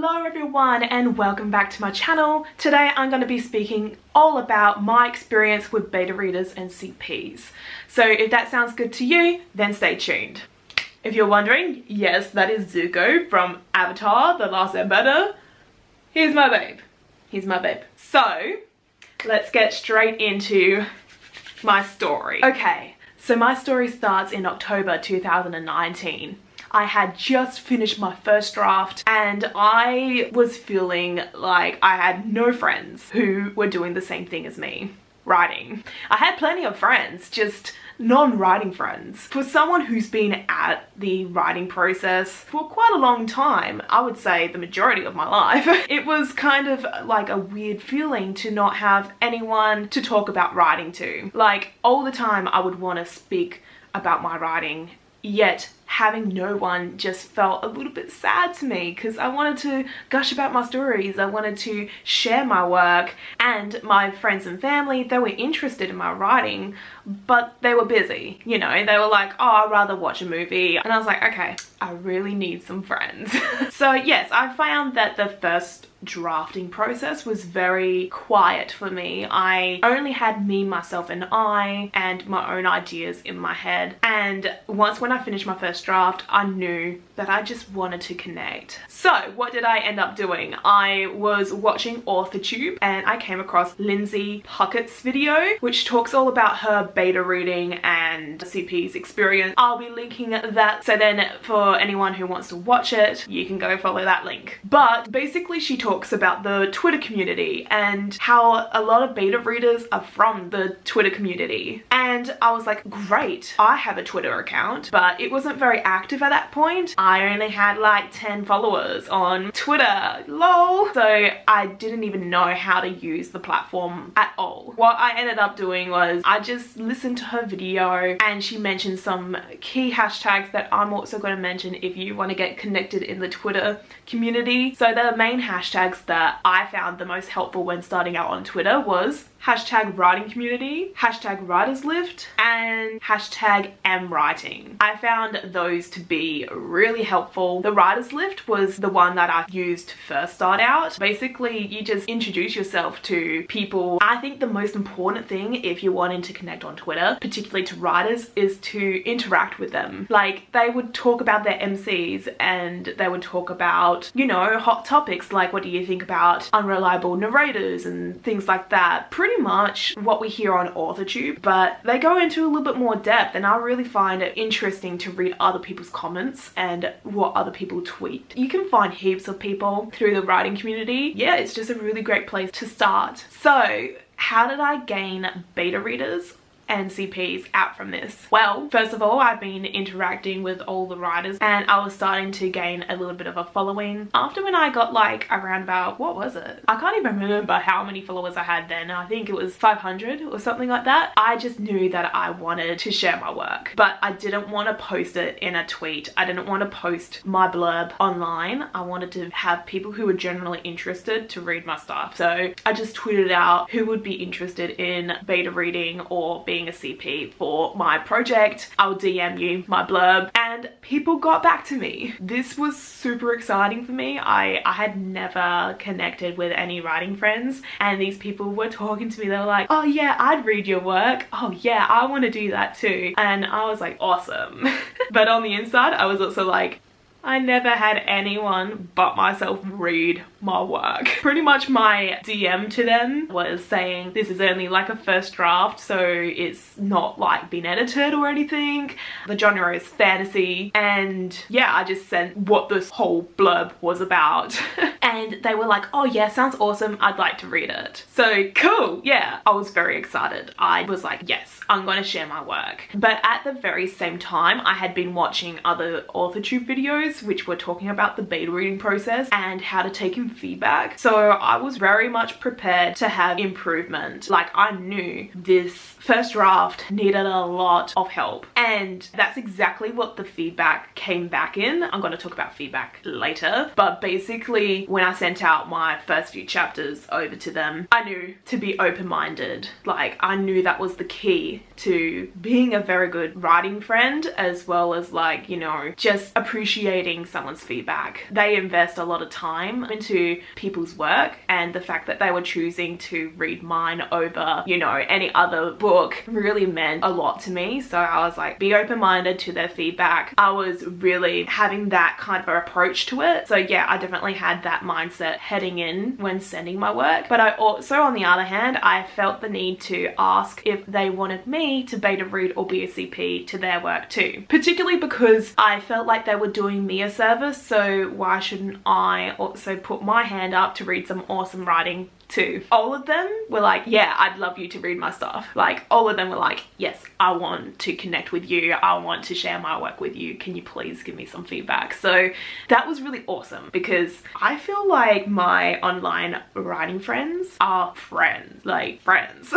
Hello everyone and welcome back to my channel. Today I'm going to be speaking all about my experience with beta readers and CPs. So if that sounds good to you, then stay tuned. If you're wondering, yes, that is Zuko from Avatar: The Last Airbender. He's my babe. He's my babe. So let's get straight into my story. Okay, so my story starts in October 2019. I had just finished my first draft and I was feeling like I had no friends who were doing the same thing as me, writing. I had plenty of friends, just non-writing friends. For someone who's been at the writing process for quite a long time, I would say the majority of my life, it was kind of like a weird feeling to not have anyone to talk about writing to. Like all the time I would want to speak about my writing, yet having no one just felt a little bit sad to me because I wanted to gush about my stories, I wanted to share my work, and my friends and family, they were interested in my writing, but they were busy, you know, they were like, oh, I'd rather watch a movie, and I was like, okay, I really need some friends. So yes, I found that the first drafting process was very quiet for me. I only had me, myself and I, and my own ideas in my head, and when I finished my first draft, I knew that I just wanted to connect. So what did I end up doing? I was watching AuthorTube and I came across Lindsay Puckett's video, which talks all about her beta reading and CP's experience. I'll be linking that, so then for anyone who wants to watch it, you can go follow that link. But basically she talks about the Twitter community and how a lot of beta readers are from the Twitter community. And I was like, great, I have a Twitter account, but it wasn't very active at that point. I only had like 10 followers on Twitter, lol. So I didn't even know how to use the platform at all. What I ended up doing was I just listened to her video and she mentioned some key hashtags that I'm also going to mention if you want to get connected in the Twitter community. So the main hashtags that I found the most helpful when starting out on Twitter was hashtag writing community, hashtag writers lift, and hashtag mWriting. I found those to be really helpful. The writers lift was the one that I used to first start out. Basically, you just introduce yourself to people. I think the most important thing if you're wanting to connect on Twitter, particularly to writers, is to interact with them. Like they would talk about their MCs and they would talk about, you know, hot topics like what do you think about unreliable narrators and things like that. Pretty much what we hear on AuthorTube, but they go into a little bit more depth, and I really find it interesting to read other people's comments and what other people tweet. You can find heaps of people through the writing community. Yeah, it's just a really great place to start. So how did I gain beta readers and CPs out from this? Well, first of all, I've been interacting with all the writers and I was starting to gain a little bit of a following. After when I got like around about, what was it? I can't even remember how many followers I had then. I think it was 500 or something like that. I just knew that I wanted to share my work, but I didn't want to post it in a tweet. I didn't want to post my blurb online. I wanted to have people who were generally interested to read my stuff. So I just tweeted out who would be interested in beta reading or being a CP for my project. I'll DM you my blurb, and people got back to me. This was super exciting for me. I had never connected with any writing friends, and these people were talking to me. They were like, oh yeah, I'd read your work. Oh yeah, I want to do that too. And I was like, awesome. But on the inside, I was also like, I never had anyone but myself read my work. Pretty much my DM to them was saying this is only like a first draft, so it's not like been edited or anything. The genre is fantasy, and yeah, I just sent what this whole blurb was about. And they were like, oh yeah, sounds awesome, I'd like to read it. So cool, yeah, I was very excited. I was like, yes, I'm gonna share my work. But at the very same time, I had been watching other AuthorTube videos which were talking about the beta reading process and how to take in feedback. So I was very much prepared to have improvement. Like I knew this first draft needed a lot of help, and that's exactly what the feedback came back in. I'm going to talk about feedback later, but basically when I sent out my first few chapters over to them, I knew to be open-minded. Like, I knew that was the key to being a very good writing friend, as well as, like, you know, just appreciating someone's feedback. They invest a lot of time into people's work, and the fact that they were choosing to read mine over, you know, any other book really meant a lot to me. So I was like, be open-minded to their feedback. I was really having that kind of approach to it. So yeah, I definitely had that mindset heading in when sending my work. But I also, on the other hand, I felt the need to ask if they wanted me to beta read or be a CP to their work too, particularly because I felt like they were doing me a service. So why shouldn't I also put my hand up to read some awesome writing too? All of them were like, yeah, I'd love you to read my stuff. Like, all of them were like, yes, I want to connect with you. I want to share my work with you. Can you please give me some feedback? So that was really awesome, because I feel like my online writing friends are friends, like friends.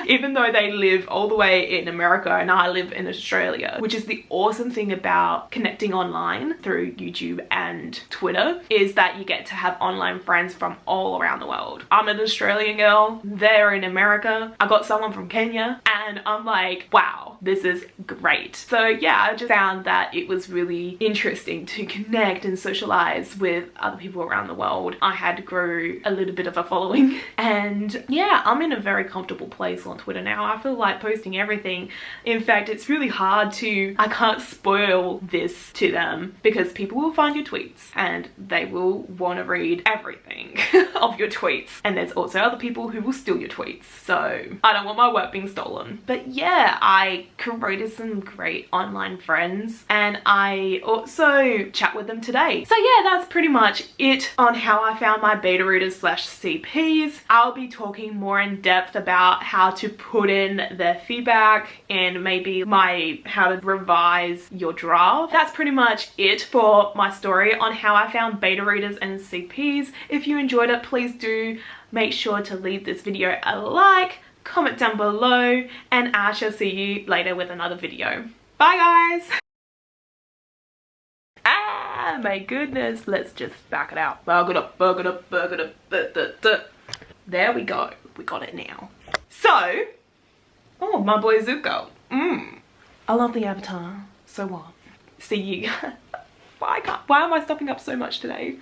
Even though they live all the way in America and I live in Australia, which is the awesome thing about connecting online through YouTube and Twitter, is that you get to have online friends from all around the world. I'm an Australian girl, they're in America, I got someone from Kenya, and I'm like, wow, this is great. So yeah, I just found that it was really interesting to connect and socialize with other people around the world. I had grew a little bit of a following, and yeah, I'm in a very comfortable place on Twitter now. I feel like posting everything. In fact, it's really hard to, I can't spoil this to them, because people will find your tweets and they will want to read everything of your tweets, and there's also other people who will steal your tweets. So I don't want my work being stolen. But yeah, I created some great online friends, and I also chat with them today. So yeah, that's pretty much it on how I found my beta readers / CPs. I'll be talking more in depth about how to put in their feedback and maybe how to revise your draft. That's pretty much it for my story on how I found beta readers and CPs. If you enjoyed it, please do make sure to leave this video a like, comment down below, and I shall see you later with another video. Bye guys! Ah, my goodness, let's just back it out. Back it up, back it up, back it up. There we go, we got it now. So, oh, my boy Zuko. I love the avatar, so what? See you. Why am I stopping up so much today?